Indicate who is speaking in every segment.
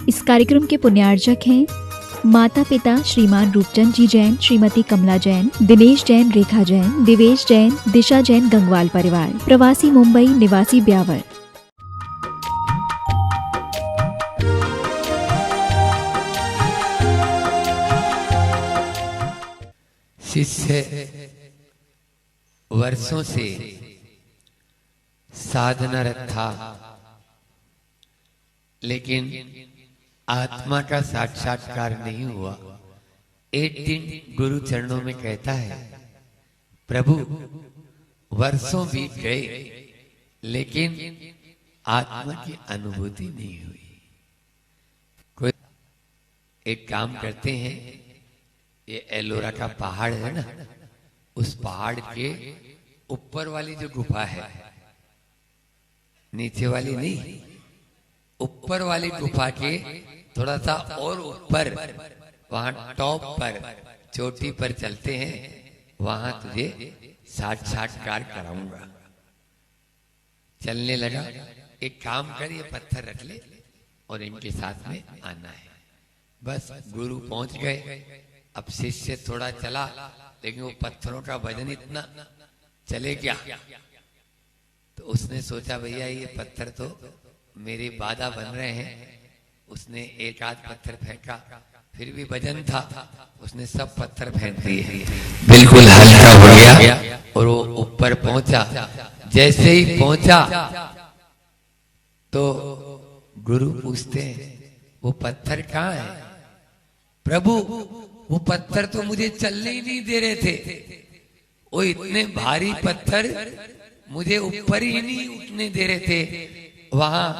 Speaker 1: इस कार्यक्रम के पुण्यार्चक हैं माता पिता श्रीमान रूपचंद जी जैन, श्रीमती कमला जैन, दिनेश जैन, रेखा जैन, दिवेश जैन, दिशा जैन, गंगवाल परिवार, प्रवासी मुंबई, निवासी ब्यावर।
Speaker 2: शिष्य वर्षों से साधनारत था, लेकिन आत्मा का साक्षात्कार नहीं हुआ। एक दिन गुरु चरणों में कहता है, प्रभु वर्षों बीत गए लेकिन आत्मा की अनुभूति नहीं हुई। कोई एक काम करते हैं, ये एलोरा का पहाड़ है ना, उस पहाड़ के ऊपर वाली जो गुफा है, नीचे वाली नहीं, ऊपर वाली गुफा के थोड़ा सा और ऊपर, वहां टॉप पर, चोटी पर चलते हैं, वहां तुझे साक्षात्कार कराऊंगा। चलने लगा, एक काम कर, ये पत्थर रख ले और इनके साथ में आना है। बस गुरु पहुंच गए। अब शिष्य थोड़ा चला, लेकिन वो पत्थरों का वजन इतना, चले क्या? तो उसने सोचा भैया ये पत्थर तो मेरे बाधा बन रहे हैं। उसने एक आध पत्थर फेंका, फिर भी वजन था, उसने सब पत्थर फेंक दिए, बिल्कुल हल्का हो गया और वो ऊपर पहुंचा। जैसे ही पहुंचा तो गुरु पूछते हैं, वो पत्थर कहाँ है? प्रभु वो पत्थर तो मुझे चलने ही नहीं दे रहे थे, वो इतने भारी पत्थर मुझे ऊपर ही नहीं उठने दे रहे थे, वहां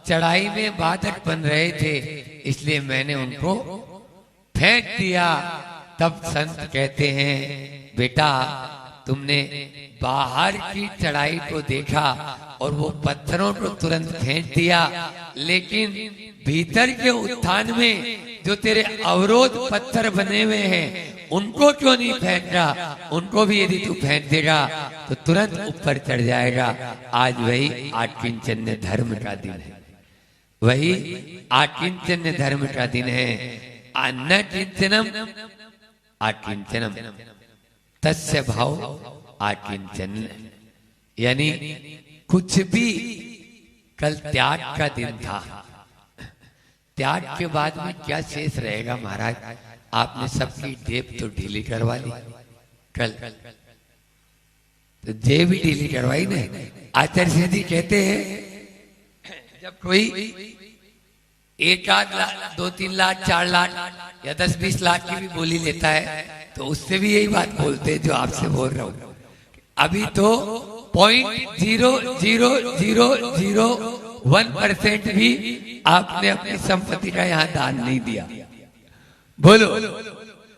Speaker 2: चढ़ाई में बाधक बन रहे थे, इसलिए मैंने उनको फेंक दिया। तब संत कहते हैं, बेटा तुमने बाहर की चढ़ाई को देखा और वो पत्थरों को तुरंत फेंक दिया, लेकिन भीतर के उत्थान में जो तेरे अवरोध पत्थर बने हुए हैं, उनको क्यों नहीं फेंक रहा? उनको भी यदि तू फेंक देगा तो तुरंत ऊपर चढ़ जाएगा। आज वही आकिंचन्य धर्म का दिन है, वही आकिंचन्य धर्म का दिन है। न किंचनम आकिंचनम तस्य भाव आकिंचन, यानी कुछ भी। कल त्याग का दिन था, त्याग के बाद में क्या शेष रहेगा महाराज? आपने सबकी जेब तो ढीली करवा ली कल, तो जेब ही ढीली करवाई ना। आचार्य जी कहते हैं, जब कोई 1-8 लाख, 2-3 लाख, 4 लाख या 10-20 लाख की भी बोली लेता है, तो उससे भी यही बात बोलते हैं जो आपसे बोल रहा हूं। अभी तो 0.0001% भी आपने अपनी संपत्ति का यहाँ दान नहीं दिया। बोलो,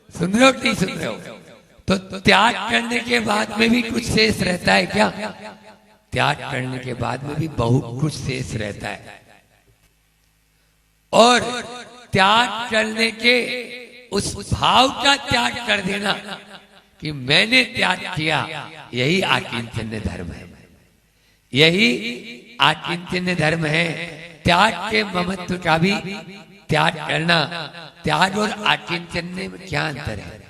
Speaker 2: सुन रहे हो नहीं सुन रहे हो? तो त्याग करने के बाद में भी कुछ शेष रहता है क्या? त्याग करने के बाद में भी बहुत कुछ शेष रहता है। और त्याग करने के उस भाव का त्याग कर देना कि मैंने त्याग किया, यही आकिंचन्य धर्म है, यही आकिंचन्य धर्म है। त्याग के ममत्व का भी त्याग करना। त्याग और आकिंचन्य में क्या अंतर है?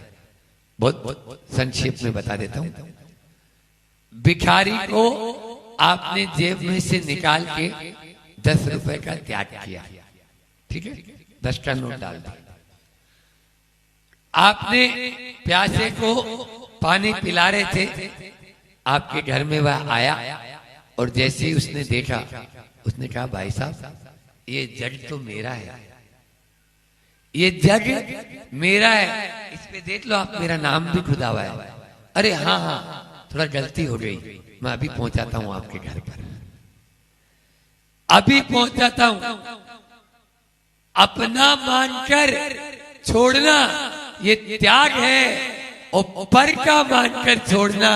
Speaker 2: बहुत संक्षेप में बता देता हूं। भिखारी को आपने जेब में से निकाल के 10 रुपए का त्याग किया, ठीक है, 10 का नोट डाल दिया। आपने प्यासे को पानी पिला रहे थे, आपके घर में वह आया और जैसे ही उसने देखा, उसने कहा, भाई साहब ये जग तो मेरा है, ये जग मेरा है, इस पे देख लो आप, मेरा नाम भी खुदा हुआ है। अरे हाँ हाँ, थोड़ा गलती हो गई, मैं अभी पहुंचाता हूं आपके घर पर, अभी पहुंचाता हूं। अपना मानकर छोड़ना ये त्याग है, और पर का मानकर छोड़ना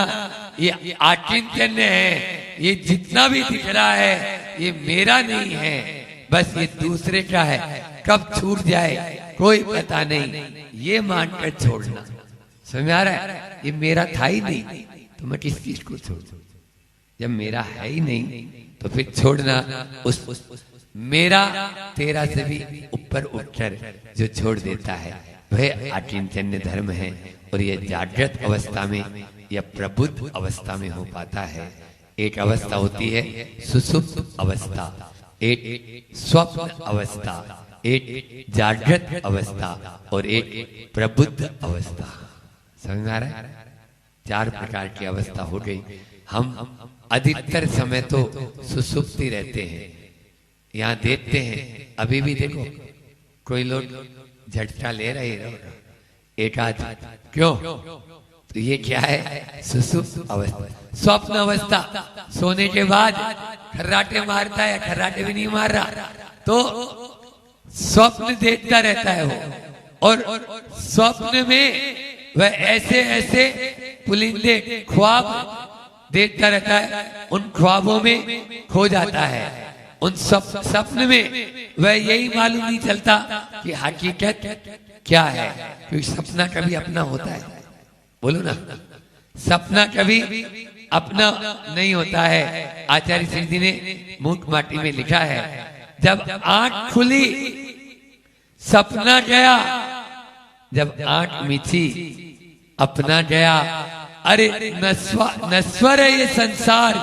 Speaker 2: ये आकिंचन्य है। ये जितना भी दिख रहा है ये मेरा नहीं है, बस ये दूसरे का है, कब छूट जाए कोई पता नहीं, ये मानकर छोड़ना। समझ में आ रहा है? ये मेरा था ही नहीं, तो मैं किस चीज को छोड़ूं? जब मेरा है ही नहीं तो फिर छोड़ना उस मेरा तेरा से भी ऊपर उठकर जो छोड़ देता है वह आकिंचन्य धर्म है। और यह जागृत अवस्था में या प्रबुद्ध अवस्था में हो पाता है। एक अवस्था होती है सुसुप्त अवस्था, एक स्वप्न अवस्था, एक जागृत अवस्था और एक प्रबुद्ध अवस्था। समझ में आ रहा है? 4 प्रकार की अवस्था हो गई। हम अधिकतर समय तो सुसुप्ति रहते हैं। यहाँ देखते हैं अभी भी देखो कोई लोग झटका ले रहे हैं एक आध, क्यों? तो ये क्या है? सुसुप्त अवस्था, स्वप्न अवस्था। सोने के बाद खर्राटे मारता है, खर्राटे भी नहीं मार रहा, तो स्वप्न देखता रहता है वो। और स्वप्न में वह ऐसे ऐसे पुलिंदे ख्वाब देखता रहता है, उन ख्वाबों में खो जाता है। उन सपने में वह यही मालूम नहीं चलता कि हकीकत क्या है, क्योंकि सपना कभी अपना होता है। बोलो ना, सपना कभी अपना नहीं होता है। आचार्य सिंह जी ने मूक माटी में लिखा है, जब आंख खुली सपना गया, जब आंख मिची अपना गया। अरे नश्वर है ये संसार,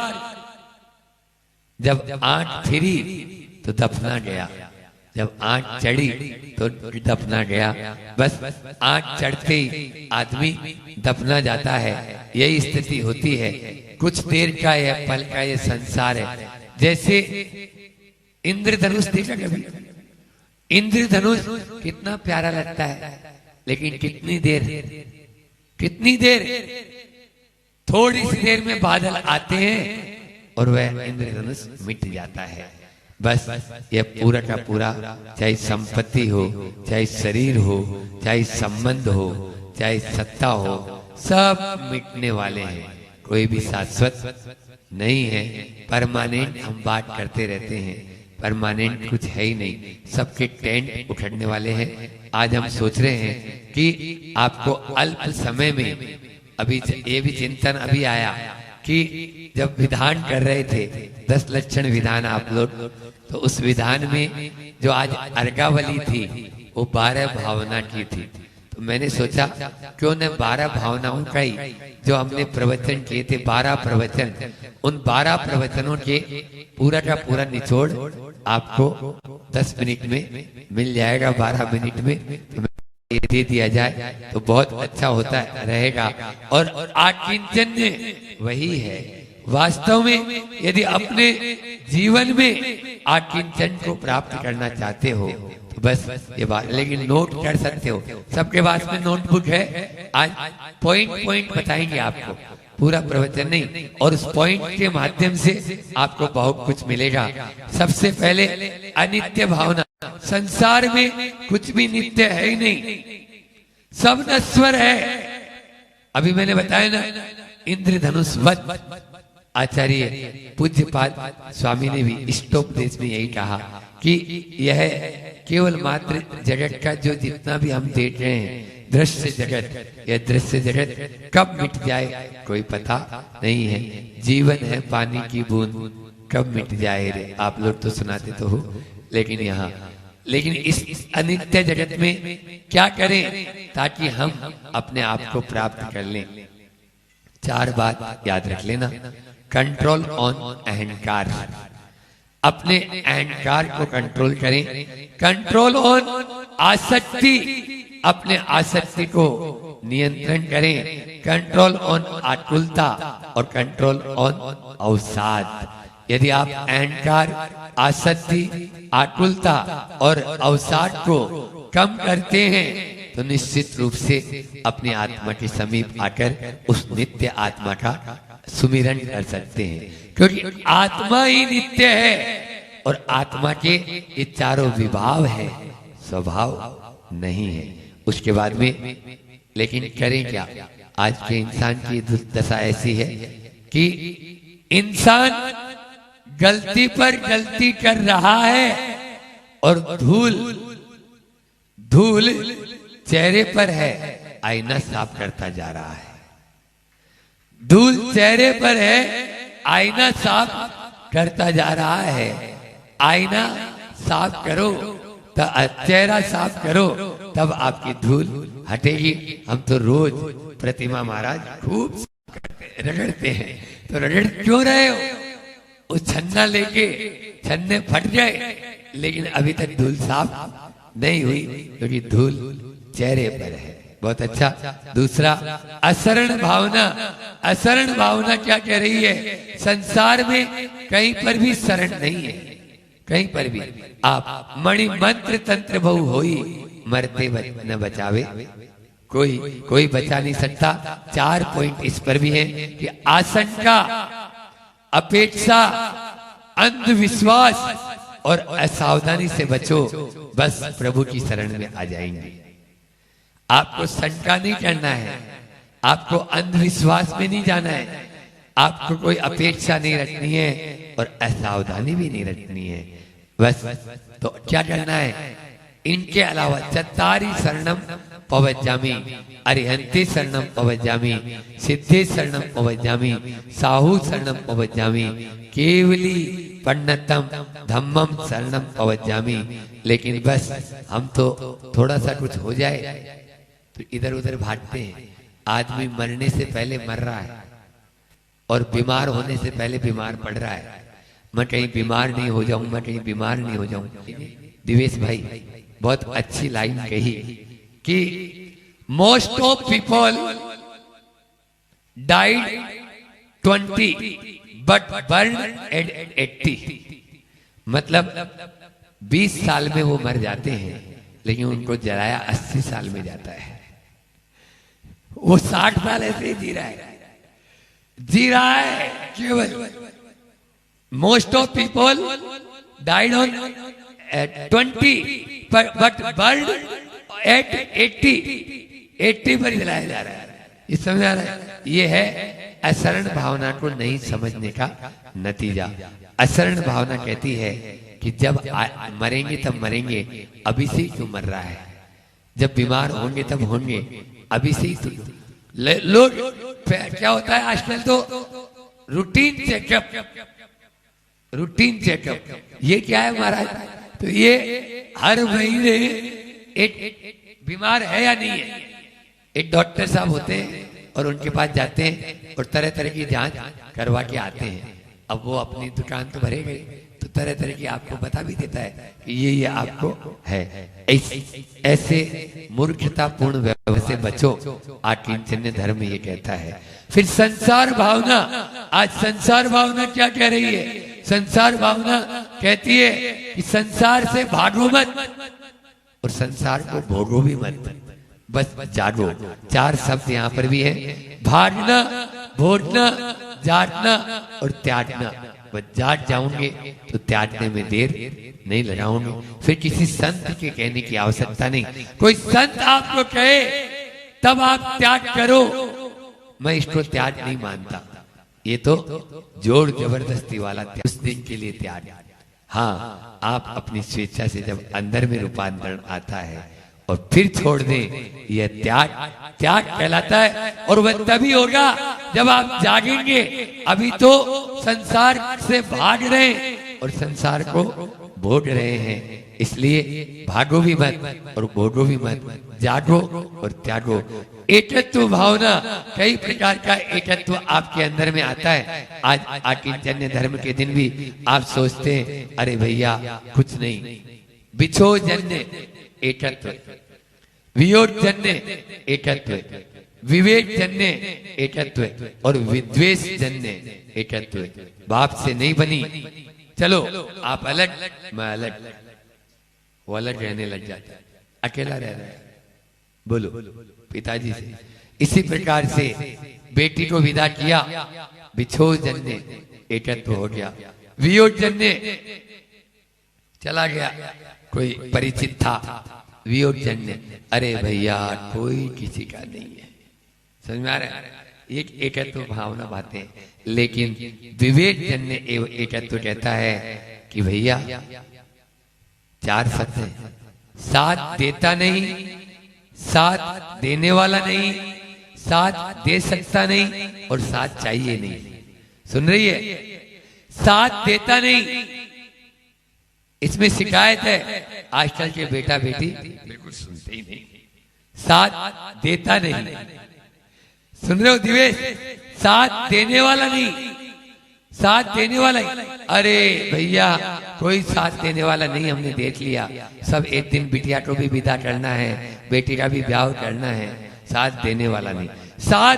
Speaker 2: जब आंख फिरी तो दफना गया, जब आंख चढ़ी तो दफना गया। बस आंख चढ़ते ही आदमी दफना जाता है। यही स्थिति होती है। कुछ देर का यह पल का ये संसार है। जैसे इंद्रधनुष देखा कभी? इंद्रधनुष कितना प्यारा लगता है, लेकिन कितनी देर, थोड़ी सी देर में बादल आते हैं और वह इंद्रधनुष मिट जाता है। बस यह पूरा का पूरा, चाहे संपत्ति हो, चाहे शरीर हो, चाहे संबंध हो, चाहे सत्ता हो, सब मिटने वाले हैं। कोई भी शाश्वत नहीं है। परमानेंट हम बात करते रहते हैं, परमानेंट कुछ है ही नहीं। सबके टेंट उखड़ने वाले हैं। आज हम सोच रहे हैं कि आपको अल्प समय में, अभी ये भी चिंतन अभी आया कि जब विधान कर रहे थे 10 लक्षण विधान आप लोग, तो उस विधान में जो आज अर्घावली थी वो 12 भावना की थी। तो मैंने सोचा क्यों न 12 भावनाओं का ही जो हमने प्रवचन किए थे, 12 प्रवचन, उन 12 प्रवचनों के पूरा का पूरा निचोड़ आपको 10 मिनट में मिल जाएगा। 12 मिनट में ये दे दिया जाए तो बहुत अच्छा होता रहेगा। और आकिंचन्य वही है वास्तव में। यदि अपने जीवन में आकिंचन को प्राप्त करना चाहते हो तो बस ये बात, लेकिन नोट कर सकते हो। सबके पास में नोटबुक है। आज पॉइंट बताएंगे आपको, पूरा प्रवचन नहीं। और उस पॉइंट के माध्यम से आपको बहुत कुछ मिलेगा। सबसे पहले अनित्य भावना। संसार में कुछ भी नित्य है ही नहीं, सब नश्वर है। अभी मैंने बताया ना, इंद्रधनुष वध। आचार्य पूज्यपाद स्वामी ने भी इष्टोपदेश में यही कहा कि यह केवल मात्र जगत का जो जितना भी हम देख रहे हैं, दृश्य जगत, यह दृश्य जगत कब मिट जाए कोई पता नहीं है। जीवन है पानी की बूंद, कब मिट जाए रे। आप लोग तो सुनाते तो हो, लेकिन इस अनित्य जगत में क्या करें ताकि हम अपने आप को प्राप्त कर लें। 4 बात याद रख लेना। कंट्रोल ऑन अहंकार, अपने अहंकार को कंट्रोल करें। कंट्रोल ऑन आसक्ति, अपने आसक्ति को नियंत्रण करें। कंट्रोल ऑन आकुलता और कंट्रोल ऑन अवसाद। यदि आप अहंकार, आसक्ति, आकुलता और अवसाद को कम करते हैं तो निश्चित रूप से अपनी आत्मा के समीप आकर उस नित्य आत्मा का सुमिरन कर सकते हैं। क्योंकि आत्मा ही नित्य है और आत्मा के ये चारों विभाव है, स्वभाव नहीं है। उसके बाद में लेकिन करें क्या? आज के इंसान की दुर्दशा ऐसी है कि इंसान गलती पर गलती कर रहा है और धूल चेहरे पर है, आईना साफ करता जा रहा है। धूल चेहरे पर है, आईना साफ करता जा रहा है। आईना साफ करो तो चेहरा साफ करो, तब आपकी धूल हटेगी। हम तो रोज प्रतिमा महाराज खूब रगड़ते हैं, तो रगड़ क्यों रहे हो? उस छन्ना लेके छन्ने फट जाए, लेकिन अभी तक धूल साफ नहीं हुई, क्योंकि धूल चेहरे पर है। बहुत अच्छा। दूसरा, असरण भावना। असरण भावना क्या कह रही है? संसार में कहीं पर भी शरण नहीं है, कहीं पर भी। आप मणि मंत्र तंत्र बहु होई, मरते न बचावे कोई बचा नहीं सकता। 4 पॉइंट इस पर भी है कि आशंका, अपेक्षा, अंधविश्वास और असावधानी से बचो, बस प्रभु की शरण में आ जाएंगे। आपको शंका नहीं करना है, आपको अंधविश्वास में नहीं जाना है, आपको कोई अपेक्षा नहीं रखनी है और असावधानी भी नहीं रखनी है। बस तो क्या करना है? इनके अलावा चत्तारी शरणम पवज्जामि, अरिहंते शरणम पवज्जामि, सिद्धे शरणम पवज्जामि, साहू शरणम पवज्जामि, केवली पंडितम धम्मम शरणम पवज्जामि। लेकिन बस हम तो थोड़ा सा कुछ हो जाए तो इधर उधर भागते हैं। आदमी मरने से पहले मर रहा है और बीमार होने से पहले बीमार पड़ रहा है। मैं कहीं बीमार नहीं हो जाऊं, मैं कहीं बीमार नहीं हो जाऊं। दिवेश भाई बहुत अच्छी लाइन कही कि most of people died 20 but burn at 80। मतलब 20 साल में वो मर जाते हैं, लेकिन उनको जलाया 80 साल में जाता है। वो 60 साल ऐसे ही जी रहा है केवल। Most of people died on 20 but burn at 80 पर जलाया जा रहा है। ये समझ आ रहा है? ये है असरण भावना को नहीं समझने का नतीजा। असरण भावना कहती है कि जब मरेंगे तब मरेंगे, अभी से ही क्यों मर रहा है? जब बीमार होंगे तब होंगे, अभी से ही तो। लोग क्या होता है आजकल, तो रूटीन चेकअप। ये क्या है महाराज? तो ये हर महीने एक बीमार है या नहीं है, एक डॉक्टर साहब होते हैं और उनके पास जाते हैं और तरह तरह की जांच करवा के आते हैं। अब वो अपनी दुकान तो भरेगा, तो तरह तरह की आपको बता भी देता है कि ये आपको है। ऐसे मूर्खतापूर्ण व्यवहार से बचो, आकिंचन्य धर्म ये कहता है। फिर संसार भावना। आज संसार भावना क्या कह रही है? संसार भावना कहती है कि संसार से भागो मत और संसार को भोगो भी मत, बस जागो। 4 शब्द यहाँ पर भी है, भागना, भोगना, जागना और त्यागना। बस जाग जाओगे तो त्यागने में देर नहीं लगाओगे। फिर किसी संत के कहने की आवश्यकता नहीं। कोई संत आपको कहे तब आप त्याग करो, मैं इसको त्याग नहीं मानता। ये तो जोर जबरदस्ती वाला त्याग, उस दिन के लिए त्याग। हाँ, आप अपनी स्वेच्छा से जब अंदर में रूपांतरण आता है और फिर छोड़ दें, यह त्याग कहलाता है। और वह तभी होगा जब आप जागेंगे। अभी तो संसार से भाग रहे हैं और संसार को भोग रहे हैं। इसलिए भागो भी मत और भोगो भी मत, जागो और त्यागो। एकत्व भावना, कई प्रकार का एकत्व आपके अंदर में आता है। आज आकिंचन्य धर्म के दिन भी आप सोचते हैं, अरे भैया कुछ नहीं, बिछो जन्य एकत्व, वियोग जन्य एकत्व, विवेक जन्य एकत्व और विद्वेष जन्य एकत्व। बाप से नहीं बनी, चलो आप अलग, मैं अलग, वो अलग रहने लग जाता है, अकेला रह रहा है। बोलो पिताजी से। इसी प्रकार से बेटी को विदा किया, बिछो जन्य एकत्व हो गया, वियोग जन्य चला गया, कोई परिचित था, वियोग जन्य, अरे भैया कोई किसी का नहीं है। समझ में आ रहा है? एक एकत्व भावना बातें। लेकिन विवेक जन्य एकत्व कहता है कि भैया 4 शब्द हैं, साथ देता नहीं, साथ देने वाला नहीं, साथ दे सकता नहीं और साथ चाहिए नहीं। सुन रही है? साथ देता नहीं, इसमें शिकायत है आजकल के बेटा बेटी बिल्कुल सुनते ही नहीं, साथ देता नहीं। सुन रहे हो दिवेश, साथ देने वाला नहीं, साथ देने वाला ही। अरे भैया कोई साथ देने वाला नहीं, हमने देख लिया। सब एक दिन बिटिया को भी विदा करना है, बेटी का भी ब्याह करना है, साथ देने वाला नहीं, साथ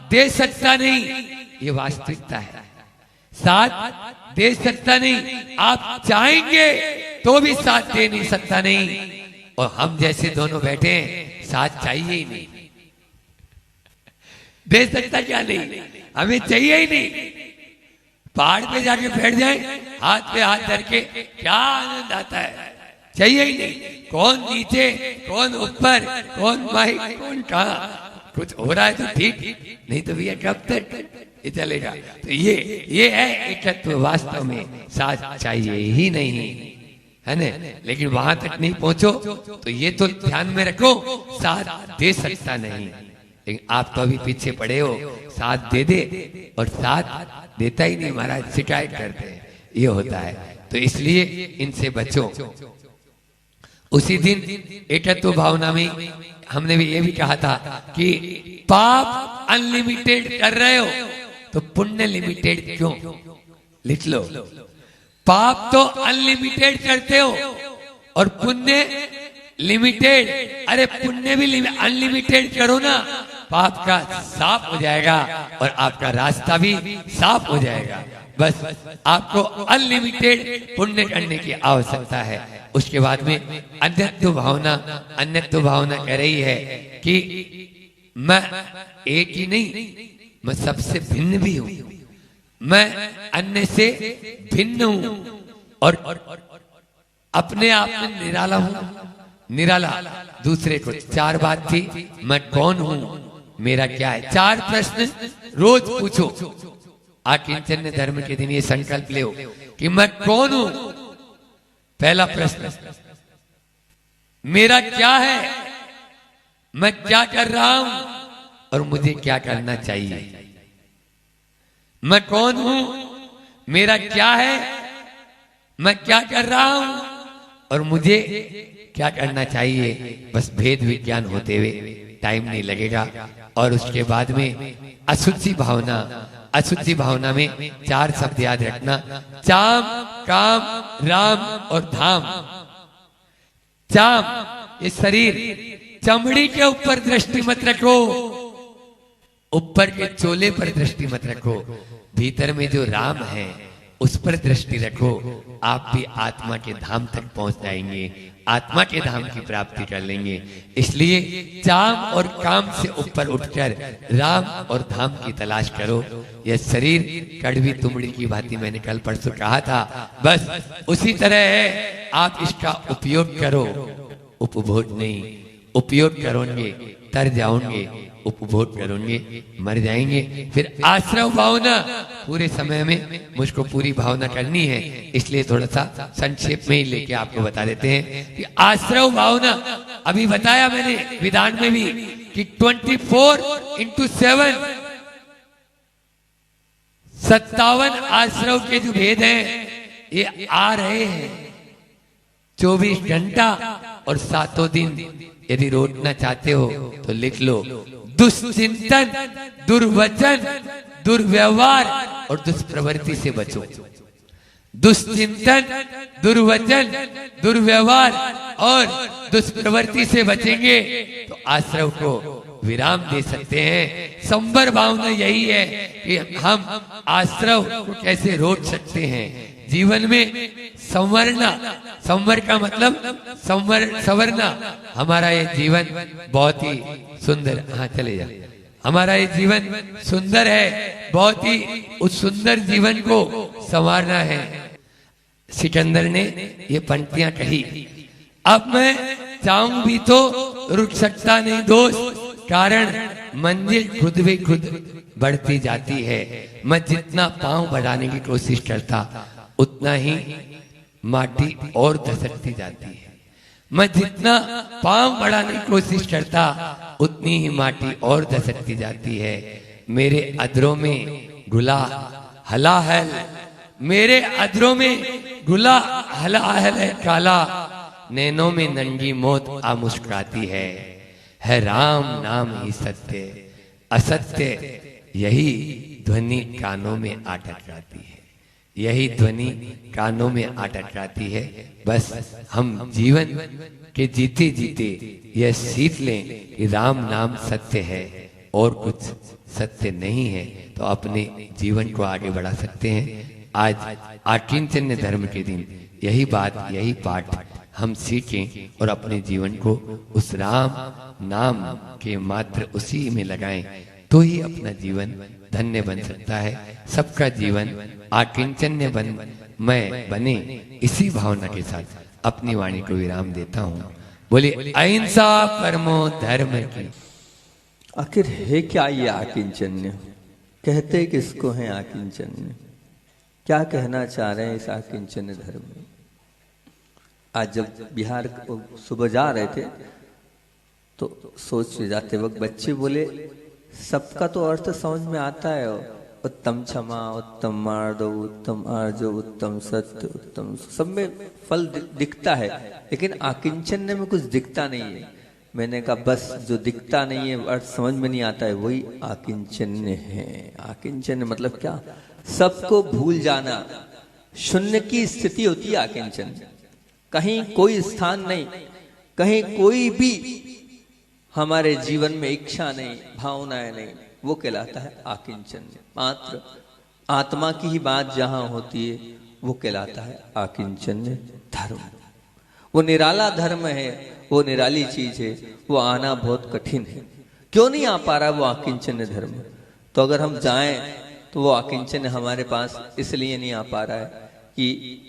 Speaker 2: दे सकता नहीं, ये वास्तविकता है। साथ दे सकता नहीं, आप चाहेंगे तो भी साथ दे नहीं सकता नहीं। और हम जैसे दोनों बैठे हैं, साथ चाहिए ही नहीं, दे सकता क्या नहीं, हमें चाहिए ही नहीं। पहाड़ पे जाके बैठ जाए, हाथ पे हाथ धर के, क्या आनंद आता है, चाहिए ही नहीं। कौन नीचे, कौन ऊपर, कौन माइक, कौन कहाँ, कुछ हो रहा है तो ठीक, नहीं तो भैया कब तक ये चलेगा। तो ये है एकत्व, वास्तव में साथ चाहिए ही नहीं, है ना। लेकिन वहां तक नहीं पहुंचो तो ये तो ध्यान में रखो, साथ दे सकता नहीं। लेकिन आप तो अभी पीछे पड़े हो, साथ दे दे और साथ देता ही नहीं, महाराज शिकायत करते हैं, ये होता है। तो इसलिए इनसे बचो। उसी दिन एकत्व भावना में हमने भी ये भी कहा था कि पाप अनलिमिटेड कर रहे हो तो पुण्य लिमिटेड क्यों, लिख लो। पाप तो अनलिमिटेड करते हो और पुण्य लिमिटेड। अरे पुण्य भी अनलिमिटेड करो ना, पाप का साफ हो जाएगा और आपका रास्ता भी साफ हो जाएगा। बस आपको अनलिमिटेड पुण्य करने की आवश्यकता है। उसके बाद में अन्यत्व भावना कह रही है कि मैं एक ही नहीं, मैं सबसे भिन्न भी हूं, मैं अन्य से भिन्न हूं और अपने आप में निराला हूं। निराला दूसरे को, चार बात थी, मैं कौन हूं, मेरा क्या है। चार प्रश्न रोज पूछो। आकिंचन धर्म के दिन ये संकल्प ले कि मैं कौन हूं। पहला प्रश्न, मेरा क्या है, मैं क्या कर रहा हूं और मुझे क्या करना चाहिए। मैं कौन हूं, मेरा क्या है, मैं क्या कर रहा हूं और मुझे क्या करना चाहिए। बस भेद विज्ञान होते हुए टाइम नहीं लगेगा। और उसके बाद में अशुद्धि भावना, अशुद्धि भावना में चार शब्द याद रखना, चाम, काम, राम और धाम। चाम ये शरीर, चमड़ी के ऊपर दृष्टि मत रखो, ऊपर के चोले पर दृष्टि मत रखो, भीतर में जो राम है उस पर दृष्टि रखो। आप भी आत्मा के धाम तक पहुंच जाएंगे, आत्मा के धाम की प्राप्ति कर लेंगे। इसलिए चाम और काम से ऊपर उठकर राम और धाम की तलाश करो। यह शरीर कड़वी तुमड़ी की भांति मैंने कल परसों कहा था, बस उसी तरह है। आप इसका उपयोग करो, उपभोग नहीं। उपयोग करोगे तर जाओगे, उपभोग करोगे मर जाएंगे। फिर आश्रव भावना, पूरे समय में मुझको पूरी भावना करनी है, इसलिए थोड़ा सा संक्षेप में ही लेके आपको बता देते हैं कि आश्रव भावना, अभी बताया मैंने विधान में भी कि 24x7 57 आश्रव के जो भेद हैं ये आ रहे हैं 24 घंटा और 7 दिन। यदि रोकना चाहते हो तो लिख लो, दुष्चिंतन, दुर्वचन, दुर्व्यवहार और दुष्प्रवृत्ति से बचो। दुष्चिंतन, दुर्वचन, दुर्व्यवहार और दुष्प्रवृत्ति से बचेंगे तो आश्रव को विराम दे सकते हैं। संवर भावना यही है कि हम आश्रव को कैसे रोक सकते हैं। जीवन में संवरना, संवर का मतलब संवरना। हमारा ये जीवन बहुत ही सुंदर, हाँ चले जा, हमारा ये जीवन सुंदर है, बहुत ही उस सुंदर जीवन को संवारना है। सिकंदर ने ये पंक्तियां कही, अब मैं चाहूं भी तो रुक सकता नहीं दोस्त, कारण मंजिल खुद भी खुद बढ़ती जाती है। मैं जितना पांव बढ़ाने की कोशिश करता उतना ही माटी और धसकती जाती है। मैं जितना पांव बढ़ाने की कोशिश करता उतनी ही माटी और धसकती जाती है। मेरे अधरों में घुला हलाहल, मेरे अधरों में गुला हला हल काला, नैनों में नंगी मौत आ मुस्कुराती है राम नाम ही सत्य, असत्य यही ध्वनि कानों में आ टकराती है, यही ध्वनि कानों में आ टकराती है। बस हम जीवन के जीते जीते यह सीख लें कि राम नाम सत्य है और कुछ सत्य नहीं है, तो अपने जीवन को आगे बढ़ा सकते हैं। आज आकिंचन्य धर्म के दिन यही बात, यही पाठ हम सीखें और अपने जीवन को उस राम नाम के मात्र उसी में लगाएं, तो ही अपना जीवन धन्य बन सकता है। सबका जीवन आकिंचन्य मैं बने, इसी भावना के साथ अपनी वाणी को विराम देता हूँ। बोलिए अहिंसा परमो धर्म की।
Speaker 3: आखिर है क्या ये आकिंचन्य? कहते किसको है आकिंचन्य? क्या कहना चाह रहे हैं इस आकिंचन्य धर्म में? आज जब बिहार सुबह जा रहे थे तो सोच जाते वक्त बच्चे बोले सबका तो अर्थ समझ में आता है, उत्तम क्षमा, उत्तम मार्दव, उत्तम आर्जव, उत्तम सत्य, उत्तम, सब में फल दिखता है, लेकिन आकिंचन्य में कुछ दिखता नहीं है। मैंने कहा बस जो दिखता नहीं है, अर्थ समझ में नहीं आता है, वही आकिंचन्य है। आकिंचन्य मतलब क्या? सबको भूल जाना, शून्य की स्थिति होती है आकिंचन्य। कहीं कोई स्थान नहीं, कहीं कोई भी हमारे जीवन में इच्छा नहीं, भावनाएं नहीं, वो कहलाता है आकिंचन्य। मात्र आत्मा की ही बात जहां होती है वो कहलाता है आकिंचन्य धर्म। वो निराला धर्म है, वो निराली चीज है, वो आना बहुत कठिन है। क्यों नहीं आ पा रहा वो आकिंचन्य धर्म? तो अगर हम जाएं तो वो आकिंचन्य हमारे पास इसलिए नहीं आ पा रहा है कि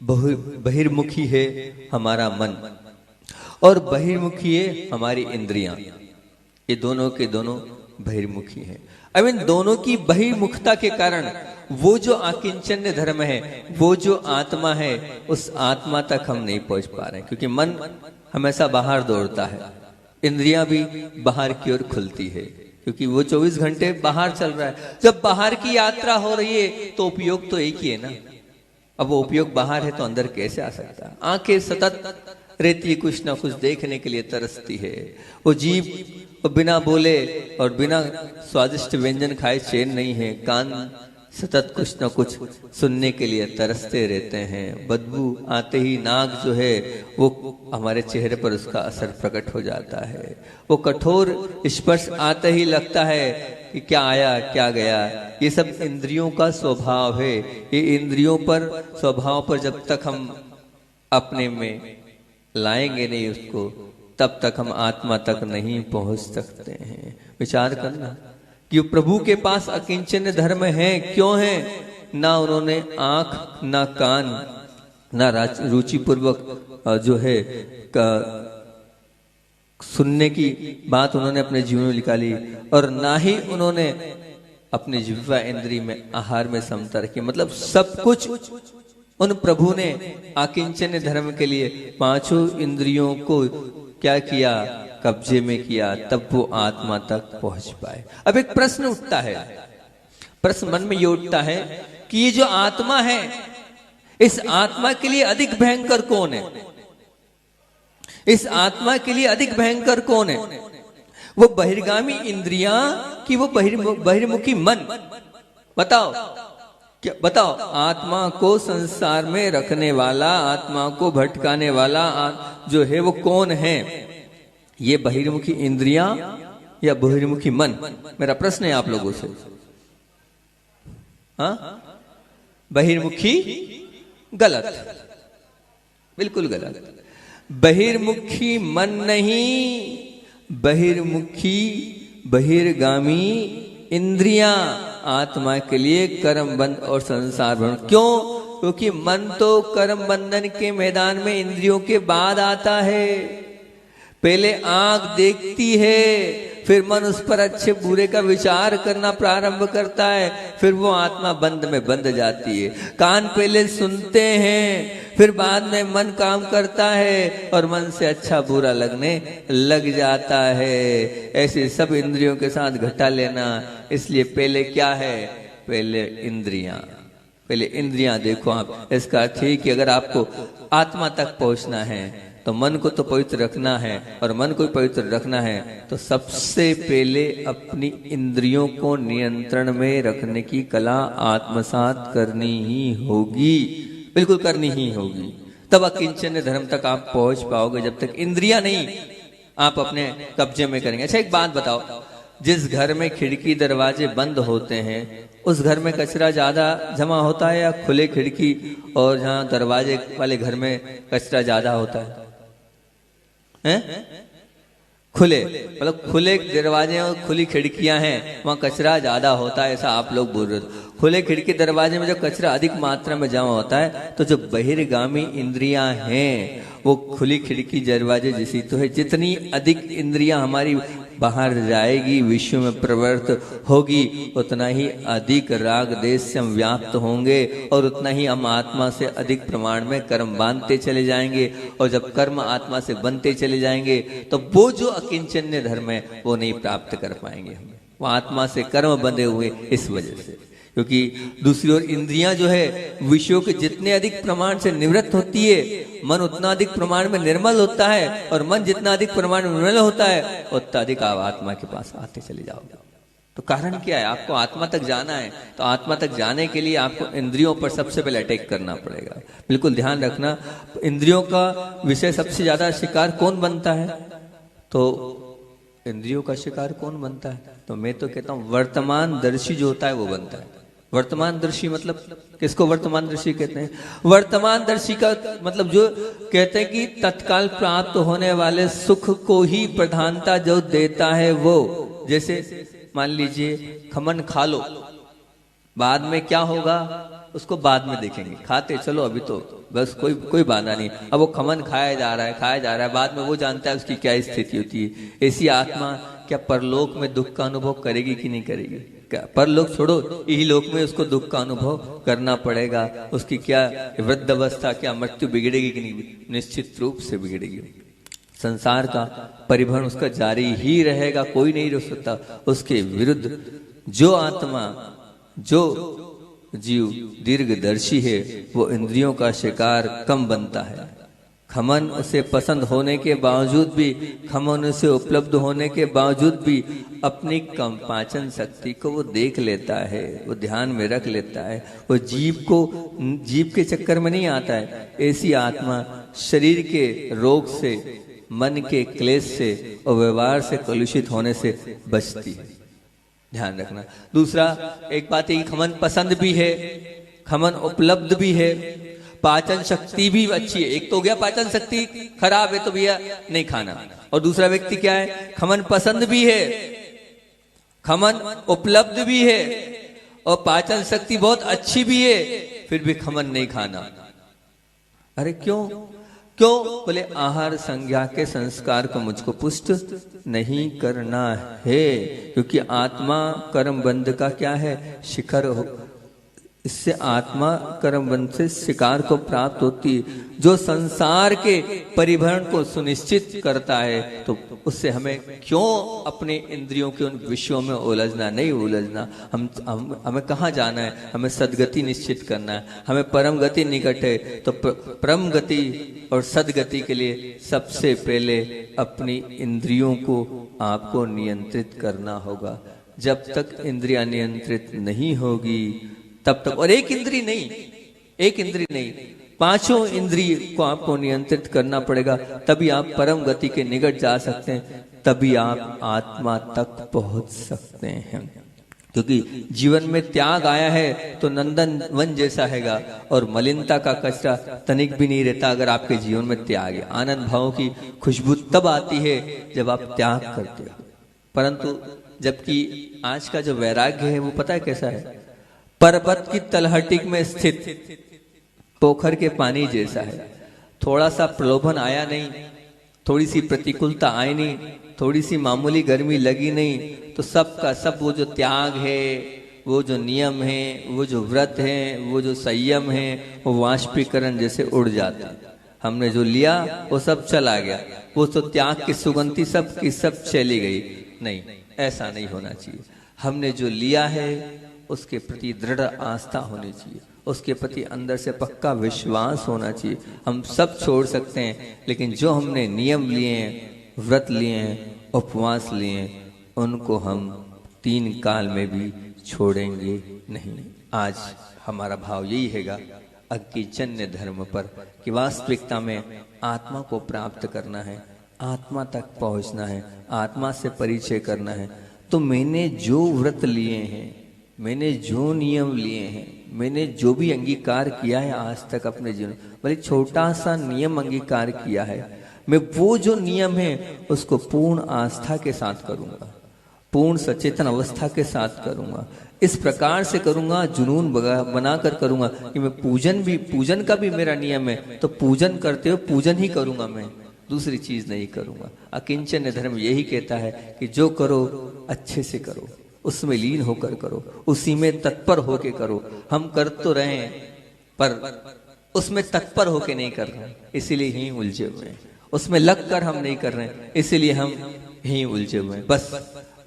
Speaker 3: बहिर्मुखी है हमारा मन और बहिर्मुखी है हमारी इंद्रियां। ये दोनों के दोनों बहिर्मुखी हैं। अब इन दोनों की बहिर्मुखता के कारण वो जो आकिंचन्य धर्म है, वो जो आत्मा है, उस आत्मा तक हम नहीं पहुंच पा रहे हैं, क्योंकि मन हमेशा बाहर दौड़ता है, इंद्रियां भी बाहर की ओर खुलती है, क्योंकि वो 24 घंटे बाहर चल रहा है। जब बाहर की यात्रा हो रही है तो उपयोग तो एक ही है ना। अब वो उपयोग बाहर है तो अंदर कैसे आ सकता है? आंखें सतत रहती, कुछ ना कुछ देखने के लिए तरसती है। वो जीभ बिना बोले और बिना स्वादिष्ट व्यंजन खाए चैन नहीं है। कान सतत कुछ ना कुछ सुनने के लिए तरसते रहते हैं। बदबू आते ही नाक जो है वो हमारे चेहरे पर उसका असर प्रकट हो जाता है। वो कठोर स्पर्श आते ही लगता है कि क्या आया क्या गया। ये सब इंद्रियों का स्वभाव है। ये इंद्रियों पर, स्वभाव पर जब तक हम अपने में लाएंगे नहीं उसको, तब तक हम आत्मा तक नहीं पहुंच सकते हैं। विचार करना कि प्रभु के पास अकिंचन धर्म है, क्यों है? ना उन्होंने आंख, ना कान, ना रुचि पूर्वक जो है सुनने की बात उन्होंने अपने जीवन में निकाली, और ना ही उन्होंने अपने जिह्वा इंद्री में आहार में समता रखी। मतलब सब कुछ उन प्रभु ने आकिंचन्य धर्म के लिए पांचों इंद्रियों को क्या किया? कब्जे में किया, तब वो आत्मा तक पहुंच पाए। अब एक प्रश्न उठता है, प्रश्न मन में ये उठता है कि ये जो आत्मा है, इस आत्मा के लिए अधिक भयंकर कौन है? इस आत्मा के लिए अधिक भयंकर कौन है? वो बहिर्गामी इंद्रियां कि वो बहिर्मुखी मन? बताओ, क्या बताओ? आत्मा को संसार में रखने वाला, आत्मा को भटकाने वाला जो है वो कौन है? ये बहिर्मुखी इंद्रियां या बहिर्मुखी मन? मेरा प्रश्न है आप लोगों से। हाँ, बहिर्मुखी गलत, बिल्कुल गलत। बहिर्मुखी मन नहीं, बहिर्मुखी बहिर्गामी इंद्रियां आत्मा के लिए कर्म बंध और संसार बंध। क्यों? क्योंकि मन तो कर्म बंधन के मैदान में इंद्रियों के बाद आता है। पहले आंख देखती है, फिर मन उस पर अच्छे बुरे का विचार करना प्रारंभ करता है, फिर वो आत्मा बंद में बंद जाती है। कान पहले सुनते हैं, फिर बाद में मन काम करता है और मन से अच्छा बुरा लगने लग जाता है। ऐसे सब इंद्रियों के साथ घटा लेना। इसलिए पहले क्या है? पहले इंद्रियां, पहले इंद्रियां देखो आप। इसका अर्थ है कि अगर आपको आत्मा तक पहुंचना है तो मन को तो पवित्र रखना है, और मन को पवित्र रखना है तो सबसे पहले अपनी इंद्रियों को नियंत्रण में रखने की कला आत्मसात करनी ही होगी, बिल्कुल करनी ही होगी। तब अकिंचन धर्म तक आप पहुंच पाओगे, जब तक इंद्रियां नहीं आप अपने कब्जे में करेंगे। अच्छा एक बात बताओ, जिस घर में खिड़की दरवाजे बंद होते हैं उस घर में कचरा ज्यादा जमा होता है या खुले खिड़की और जहां दरवाजे वाले घर में कचरा ज्यादा होता है? खुले, मतलब खुले दरवाजे और खुली खिड़कियां हैं वहां कचरा ज्यादा होता है, ऐसा आप लोग बोल रहे हो। खुले खिड़की दरवाजे में जो कचरा अधिक मात्रा में जमा होता है, तो जो बहिर्गामी इंद्रियां हैं वो खुली खिड़की दरवाजे जैसी तो है। जितनी अधिक इंद्रियां हमारी बाहर जाएगी, विश्व में प्रवृत्त होगी, उतना ही अधिक राग देश से हम व्याप्त होंगे, और उतना ही हम आत्मा से अधिक प्रमाण में कर्म बांधते चले जाएंगे। और जब कर्म आत्मा से बनते चले जाएंगे तो वो जो अकिंचन्य धर्म है वो नहीं प्राप्त कर पाएंगे हम, वो आत्मा से कर्म बंधे हुए इस वजह से। क्योंकि दूसरी ओर इंद्रियां जो है विषयों के जितने अधिक प्रमाण से निवृत्त होती है, मन उतना अधिक प्रमाण में निर्मल होता है, और मन जितना अधिक प्रमाण में निर्मल होता है उतना अधिक आप आत्मा के पास आते चले जाओगे। तो कारण क्या है? आपको आत्मा तक जाना है, तो आत्मा तक जाने के लिए आपको इंद्रियों पर सबसे पहले अटैक करना पड़ेगा। बिल्कुल ध्यान रखना, इंद्रियों का विषय सबसे ज्यादा शिकार कौन बनता है? तो इंद्रियों का शिकार कौन बनता है? तो मैं तो कहता हूं वर्तमान दर्शी जो होता है वो बनता है। वर्तमान दर्शी मतलब किसको वर्तमान दर्शी कहते हैं? वर्तमान दर्शी का मतलब जो कहते हैं कि तत्काल प्राप्त होने वाले सुख को ही प्रधानता जो देता है वो। जैसे मान लीजिए खमन खा लो, बाद में क्या होगा उसको बाद में देखेंगे, खाते चलो अभी तो बस कोई बहाना नहीं। अब वो खमन खाया जा रहा है, बाद में वो जानता है उसकी क्या स्थिति होती है। ऐसी आत्मा क्या परलोक में दुख का अनुभव करेगी कि नहीं करेगी? क्या परलोक छोड़ो, यही लोक में उसको दुख का अनुभव करना पड़ेगा। उसकी क्या वृद्ध अवस्था, क्या मृत्यु बिगड़ेगी कि नहीं? निश्चित रूप से बिगड़ेगी। संसार का परिभ्रमण उसका जारी ही रहेगा, कोई नहीं रोक सकता उसके विरुद्ध। जो आत्मा, जो जीव दीर्घदर्शी है वो इंद्रियों का शिकार कम बनता है। खमन उसे पसंद होने के बावजूद भी, खमन उसे उपलब्ध होने के बावजूद भी अपनी कम पाचन शक्ति को वो देख लेता है, वो ध्यान में रख लेता है। वो जीव के चक्कर में नहीं आता है। ऐसी आत्मा शरीर के रोग से, मन के क्लेश से और व्यवहार से कलुषित होने से बचती है। ध्यान रखना। दूसरा एक बात है कि खमन पसंद भी है, खमन उपलब्ध भी है, पाचन शक्ति भी अच्छी है। एक तो हो गया पाचन शक्ति खराब है तो भैया नहीं खाना, और दूसरा व्यक्ति क्या है, खमन पसंद भी है, खमन उपलब्ध भी है और पाचन शक्ति बहुत अच्छी भी है, फिर भी खमन नहीं खाना। अरे क्यों? बोले आहार संज्ञा के संस्कार को मुझको पुष्ट नहीं करना है, क्योंकि आत्मा कर्म बंध का क्या है, शिखर हो। इससे आत्मा कर्म बंध से शिकार को प्राप्त होती है। जो संसार के परिभ्रमण को सुनिश्चित करता है, तो उससे हमें क्यों अपने इंद्रियों के उन विषयों में उलझना? नहीं उलझना। हमें कहाँ जाना है? हमें सदगति निश्चित करना है, हमें परम गति निकट है। तो परम गति और सदगति के लिए सबसे पहले अपनी इंद्रियों को आपको नियंत्रित करना होगा। जब तक इंद्रियां नियंत्रित नहीं होगी तब तक, और एक इंद्री नहीं, पांचों इंद्रिय को आपको नियंत्रित करना पड़ेगा, तभी आप परम गति के निकट जा सकते हैं, तभी आप आत्मा तक पहुंच सकते हैं। क्योंकि जीवन में त्याग आया है तो नंदन वन जैसा हैगा, और मलिनता का कचरा तनिक भी नहीं रहता अगर आपके जीवन में त्याग है। आनंद भाव की खुशबू तब आती है जब आप त्याग करते हो। परंतु जबकि आज का जो वैराग्य है वो पता है कैसा है? पर्वत की तलहटी में स्थित पोखर के पानी जैसा है। थोड़ा सा प्रलोभन आया नहीं, थोड़ी सी प्रतिकूलता आई नहीं, थोड़ी सी मामूली गर्मी लगी नहीं, तो सब का सब वो जो त्याग है, वो जो नियम है, वो जो व्रत है, वो जो संयम है, वो वाष्पीकरण जैसे उड़ जाता है। हमने जो लिया वो सब चला गया, वो तो त्याग की सुगंधी सब की सब चली गई। नहीं, ऐसा नहीं होना चाहिए। हमने जो लिया है उसके प्रति दृढ़ आस्था होनी चाहिए, उसके प्रति अंदर से पक्का विश्वास होना चाहिए। हम सब छोड़ सकते हैं, लेकिन जो हमने नियम लिए हैं, व्रत लिए हैं, उपवास लिए हैं, उनको हम 3 काल में भी छोड़ेंगे नहीं। आज हमारा भाव यही हैगा अकिंचन्य धर्म पर कि वास्तविकता में आत्मा को प्राप्त करना है, आत्मा तक पहुंचना है, आत्मा से परिचय करना है। तो मैंने जो व्रत लिए हैं, मैंने जो नियम लिए हैं, मैंने जो भी अंगीकार किया है आज तक अपने जीवन, भले छोटा सा नियम अंगीकार किया है, मैं वो जो नियम है उसको पूर्ण आस्था के साथ करूंगा, पूर्ण सचेतन अवस्था के साथ करूंगा। इस प्रकार से करूंगा, जुनून बनाकर करूंगा कि मैं पूजन का भी मेरा नियम है, तो पूजन करते हो पूजन ही करूंगा, मैं दूसरी चीज नहीं करूंगा। अकिंचन धर्म यही कहता है कि जो करो अच्छे से करो, उसमें लीन होकर करो, उसी में तत्पर होके करो। हम कर तो रहे हैं पर उसमें तत्पर होके नहीं कर रहे, इसीलिए ही उलझे हुए हैं। उसमें लग कर हम नहीं कर रहे हैं, इसीलिए हम ही उलझे हुए हैं। बस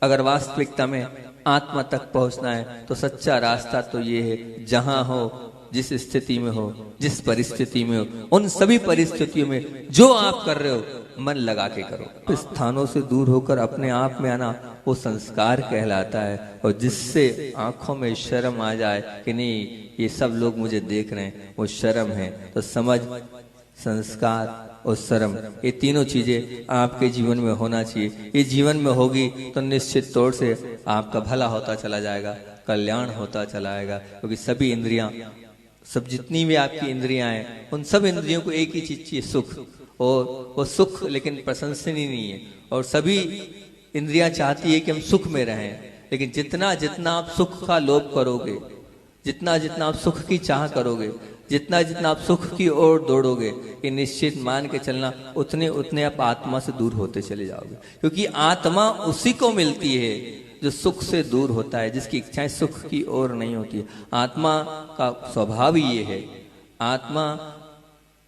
Speaker 3: अगर वास्तविकता में आत्मा तक पहुंचना है तो सच्चा रास्ता तो ये है, जहां हो, जिस स्थिति में हो, जिस परिस्थिति में हो, उन सभी परिस्थितियों में जो आप कर रहे हो मन लगा के करो। स्थानों से दूर होकर अपने आप में आना वो संस्कार कहलाता है। और जिससे आंखों में शर्म आ जाए कि नहीं ये सब लोग मुझे देख रहे हैं, वो शर्म है, तो समझ संस्कार और शर्म ये तीनों चीजें आपके जीवन में होना चाहिए। ये जीवन में होगी तो निश्चित तौर से आपका भला होता चला जाएगा, कल्याण होता चला जाएगा। क्योंकि सभी इंद्रियां, सब जितनी भी आपकी इंद्रियां हैं, उन सब इंद्रियों को एक ही चीज चाहिए, सुख। और वो सुख लेकिन प्रशंसनीय नहीं है। और सभी इंद्रियां चाहती है कि हम सुख में रहें, लेकिन जितना जितना आप सुख का लोभ करोगे, जितना जितना आप सुख की चाह करोगे, जितना जितना आप सुख की ओर दौड़ोगे, ये निश्चित मान के चलना उतने उतने आप आत्मा से दूर होते चले जाओगे। क्योंकि आत्मा उसी को मिलती है जो सुख से दूर होता है, जिसकी इच्छाएं सुख की ओर नहीं होती है। आत्मा का स्वभाव ही ये है। आत्मा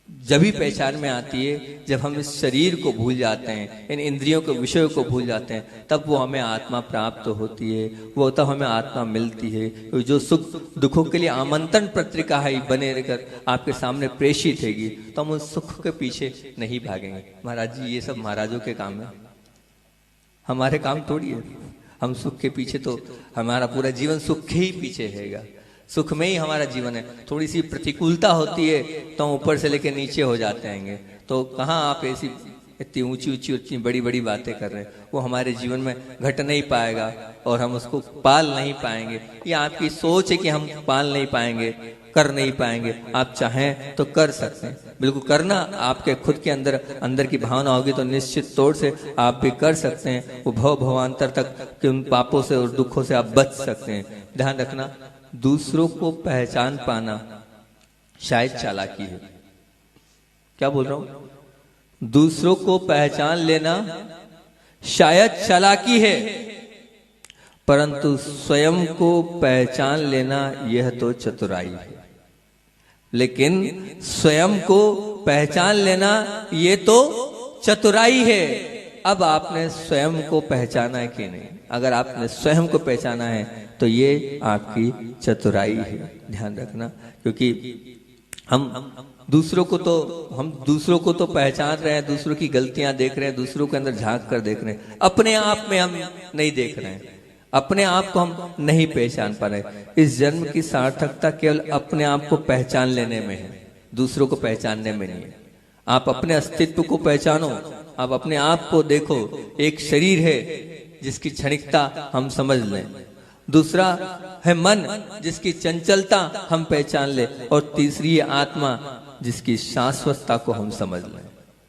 Speaker 3: जब भी पहचान में आती है जब हम इस शरीर को भूल जाते हैं, इन इंद्रियों के विषयों को भूल जाते हैं, तब वो हमें आत्मा प्राप्त होती है, वो तब हमें आत्मा मिलती है। जो सुख दुखों के लिए आमंत्रण पत्रिका है बने रहकर आपके सामने प्रेषित हैगी, तो हम उस सुख के पीछे नहीं भागेंगे। महाराज जी ये सब महाराजों के काम है, हमारे काम थोड़ी है। हम सुख के पीछे, तो हमारा पूरा जीवन सुख के ही पीछे हैगा, सुख में ही हमारा जीवन है। थोड़ी सी प्रतिकूलता होती है तो ऊपर से लेके नीचे हो जाते हैं। तो कहाँ आप ऐसी इतनी ऊंची ऊंची इतनी बड़ी बड़ी बातें कर रहे हैं, वो हमारे जीवन में घट नहीं पाएगा और हम उसको पाल नहीं पाएंगे। ये आपकी सोच है कि हम पाल नहीं पाएंगे, कर नहीं पाएंगे। आप चाहें तो कर सकते हैं, बिल्कुल करना आपके खुद के अंदर की भावना होगी तो निश्चित तौर से आप भी कर सकते हैं। वो भवांतर तक कि उन पापों से और दुखों से आप बच सकते हैं। ध्यान रखना, दूसरों को पहचान पाना शायद चालाकी है। क्या बोल रहा हूं? दूसरों को पहचान लेना शायद चालाकी है, परंतु स्वयं को पहचान लेना यह तो चतुराई है। लेकिन स्वयं को पहचान लेना ये तो चतुराई है। अब आपने स्वयं को पहचाना है कि नहीं? अगर आपने स्वयं को पहचाना है तो ये आपकी चतुराई है। ध्यान रखना, क्योंकि हम दूसरों को तो पहचान रहे हैं, दूसरों की गलतियां देख रहे हैं, दूसरों के अंदर झांक कर देख रहे हैं, अपने आप में हम नहीं देख रहे हैं, अपने आप को हम नहीं पहचान पा रहे। इस जन्म की सार्थकता केवल अपने आप को पहचान लेने में है, दूसरों को पहचानने में नहीं है। आप अपने अस्तित्व को पहचानो, आप अपने आप को देखो। एक शरीर है जिसकी क्षणिकता हम समझ लें, दूसरा है मन जिसकी चंचलता हम पहचान ले, और तीसरी है आत्मा जिसकी शाश्वतता को हम समझ लें।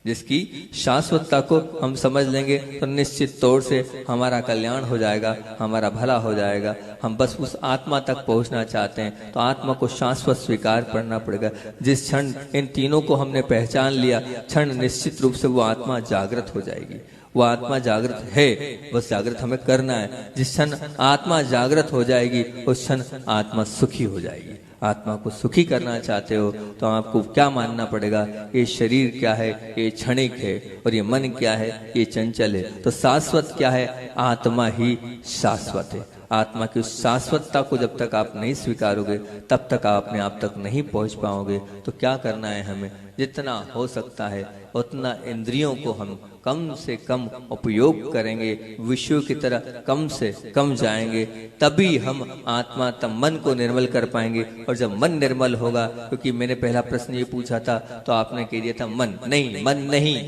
Speaker 3: जिसकी शाश्वतता को हम समझ लेंगे तो निश्चित तौर से हमारा कल्याण हो जाएगा, हमारा भला हो जाएगा। हम बस उस आत्मा तक पहुंचना चाहते हैं तो आत्मा को शाश्वत स्वीकार करना पड़ेगा। जिस क्षण इन तीनों को हमने पहचान लिया, क्षण निश्चित रूप से वो आत्मा जागृत हो जाएगी। वो आत्मा जागृत है, बस जागृत हमें करना है। जिस क्षण आत्मा जागृत हो जाएगी उस क्षण आत्मा सुखी हो जाएगी। आत्मा को सुखी करना चाहते हो तो आपको क्या मानना पड़ेगा? ये शरीर क्या है? ये क्षणिक है। और ये मन क्या है? ये चंचल है। तो शाश्वत क्या है? आत्मा ही शाश्वत है। आत्मा की उस शाश्वतता को जब तक आप नहीं स्वीकारोगे तब तक आप अपने आप तक नहीं पहुंच पाओगे। तो क्या करना है हमें, जितना हो सकता है उतना इंद्रियों को हम कम से कम उपयोग करेंगे, विषयों की तरह कम से कम जाएंगे, तभी हम आत्मा तब मन को निर्मल कर पाएंगे। और जब मन निर्मल होगा, क्योंकि मैंने पहला प्रश्न ये पूछा था तो आपने कह दिया था मन नहीं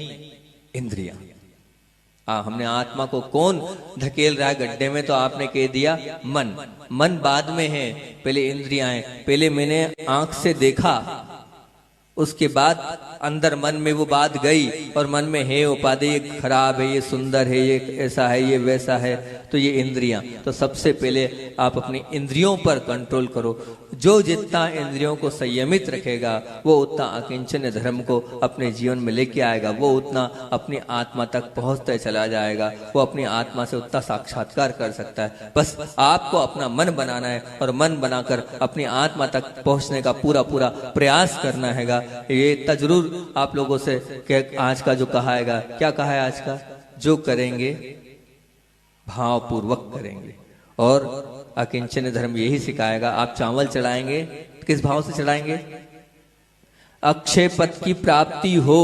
Speaker 3: इंद्रियां। हमने आत्मा को कौन धकेल रहा है गड्ढे में, तो आपने कह दिया मन बाद में है, पहले इंद्रियां हैं। पहले मैंने आंख से देखा, उसके बाद अंदर मन में वो बात गई और मन में है उपाधि, ये खराब है, ये सुंदर है, ये ऐसा है, ये वैसा है, तो ये इंद्रियां। तो सबसे पहले आप अपनी इंद्रियों पर कंट्रोल करो। जो जितना इंद्रियों को संयमित रखेगा वो उतना अकिंचन धर्म को अपने जीवन में लेके आएगा, वो उतना अपनी आत्मा तक पहुंचता चला जाएगा, वो अपनी आत्मा से उतना साक्षात्कार कर सकता है। बस आपको अपना मन बनाना है और मन बनाकर अपनी आत्मा तक पहुंचने का पूरा प्रयास करना हैगा। ये इतना जरूर आप लोगों से आज का जो कहा हैगा, क्या कहा है आज का, जो करेंगे भावपूर्वक करेंगे। और अकिंचन धर्म यही सिखाएगा। आप चावल चढ़ाएंगे किस भाव से चढ़ाएंगे, अक्षय पद की प्राप्ति हो,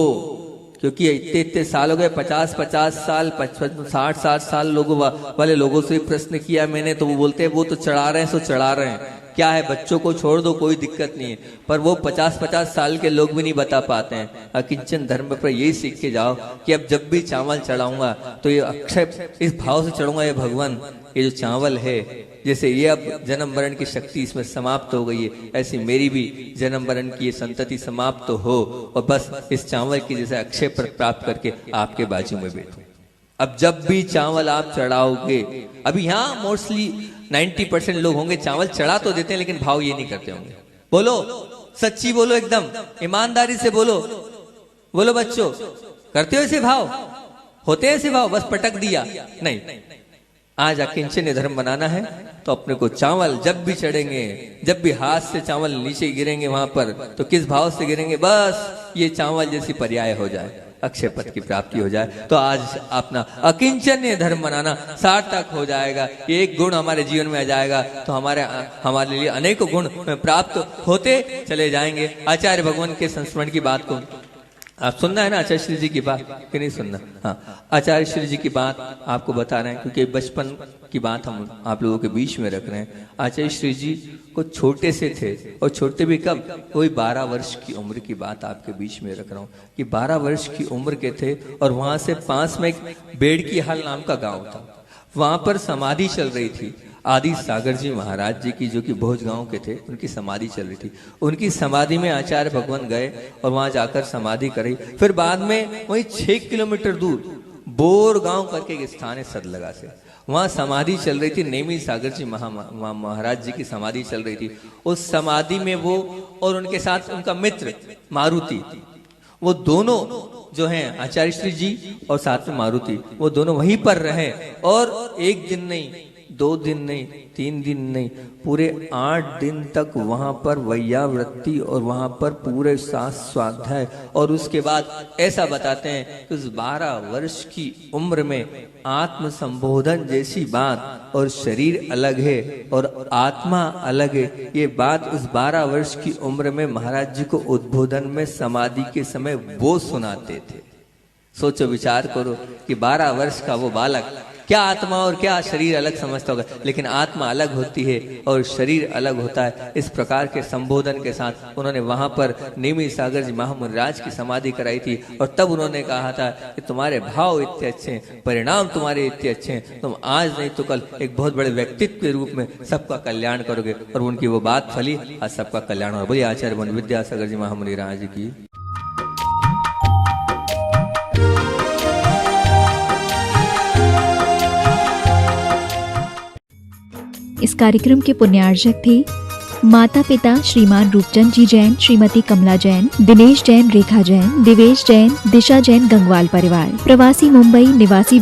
Speaker 3: क्योंकि इतने साल हो गए, 50 साल 60 साल लोगों वाले लोगों से प्रश्न किया मैंने, तो वो बोलते हैं वो तो चढ़ा रहे हैं, सो चढ़ा रहे हैं, क्या है बच्चों को छोड़ दो, कोई दिक्कत नहीं है। पर वो 50 साल के लोग भी नहीं बता पाते हैं। अकिंचन धर्म पर यही सीख के जाओ कि अब जब भी चावल चढ़ाऊंगा तो ये अक्षय इस भाव से चढ़ूंगा, ये भगवान ये जो चावल है, जैसे ये अब जन्म मरण की शक्ति इसमें समाप्त हो गई है, ऐसी मेरी भी जन्म मरण की ये संतति समाप्त हो, और बस इस चावल की जैसे अक्षय पर प्राप्त करके आपके बाजू में बैठो। अब जब भी चावल आप चढ़ाओगे, अभी यहाँ मोस्टली 90% लोग होंगे चावल चढ़ा तो देते हैं लेकिन भाव ये नहीं करते होंगे। बोलो, सच्ची बोलो, एकदम ईमानदारी से बोलो बच्चों, करते हो ऐसे भाव, होते हैं ऐसे भाव, बस पटक दिया नहीं। आज अकिंचन धर्म बनाना है तो अपने को चावल जब भी चढ़ेंगे, जब भी हाथ से चावल नीचे गिरेंगे वहां पर, तो किस भाव से गिरेंगे, बस ये चावल जैसी पर्याय हो जाए, अक्षय पद की प्राप्ति हो जाए। तो आज अपना अकिंचन धर्म बनाना सार्थक हो जाएगा। एक गुण हमारे जीवन में आ जाएगा तो हमारे लिए अनेकों गुण प्राप्त होते चले जाएंगे। आचार्य भगवान के संस्मरण की बात को आप सुनना है ना, आचार्य श्री जी की बात कि नहीं सुनना? हाँ, आचार्य श्री जी की बात आपको बता रहे हैं क्योंकि बचपन की बात हम आप लोगों के बीच में रख रहे हैं। आचार्य श्री जी को छोटे से थे, और छोटे भी कब, कोई 12 वर्ष की उम्र की बात आपके बीच में रख रहा हूँ कि 12 वर्ष की उम्र के थे, और वहां से पास में एक बेड़की हाल नाम का गाँव था, वहां पर समाधि चल रही थी। आदि सागर जी महाराज जी की, जो कि भोज गांव के थे, उनकी समाधि चल रही थी। उनकी समाधि में आचार्य भगवान गए और वहां जाकर समाधि करी। फिर बाद में वही 6 किलोमीटर दूर बोर गांव करके एक स्थान है सदलगा से, वहां समाधि चल रही थी। नेमी सागर जी महाराज जी की समाधि चल रही थी। उस समाधि में वो और उनके साथ उनका मित्र मारुति, वो दोनों जो हैं आचार्य श्री जी और साथ में मारुति, वो दोनों वहीं पर रहे। और एक दिन नहीं, 2 दिन नहीं, 3 दिन नहीं, पूरे 8 दिन तक वहां पर वैयावृत्ति और वहां पर पूरे सांस स्वाध्याय। और उसके बाद ऐसा बताते हैं कि उस 12 वर्ष की उम्र में आत्म संबोधन जैसी बात, और शरीर अलग है और आत्मा अलग है, ये बात उस 12 वर्ष की उम्र में महाराज जी को उद्बोधन में समाधि के समय वो सुनाते थे। सोचो, विचार करो कि 12 वर्ष का वो बालक क्या आत्मा और क्या शरीर अलग समझता होगा, लेकिन आत्मा अलग होती है और शरीर अलग होता है। इस प्रकार के संबोधन के साथ उन्होंने वहां पर नेमी सागर जी महामुनिराज की समाधि कराई थी। और तब उन्होंने कहा था कि तुम्हारे भाव इतने अच्छे हैं, परिणाम तुम्हारे इतने अच्छे हैं, तुम आज नहीं तो कल एक बहुत बड़े व्यक्तित्व के रूप में सबका कल्याण करोगे। और उनकी वो बात फली, आज सबका कल्याण हो। बोलिए आचार्य विद्यासागर जी महामुनिराज की।
Speaker 1: इस कार्यक्रम के पुण्यार्चक थे माता पिता श्रीमान रूपचंद जी जैन, श्रीमती कमला जैन, दिनेश जैन, रेखा जैन, दिवेश जैन, दिशा जैन, गंगवाल परिवार। प्रवासी मुंबई निवासी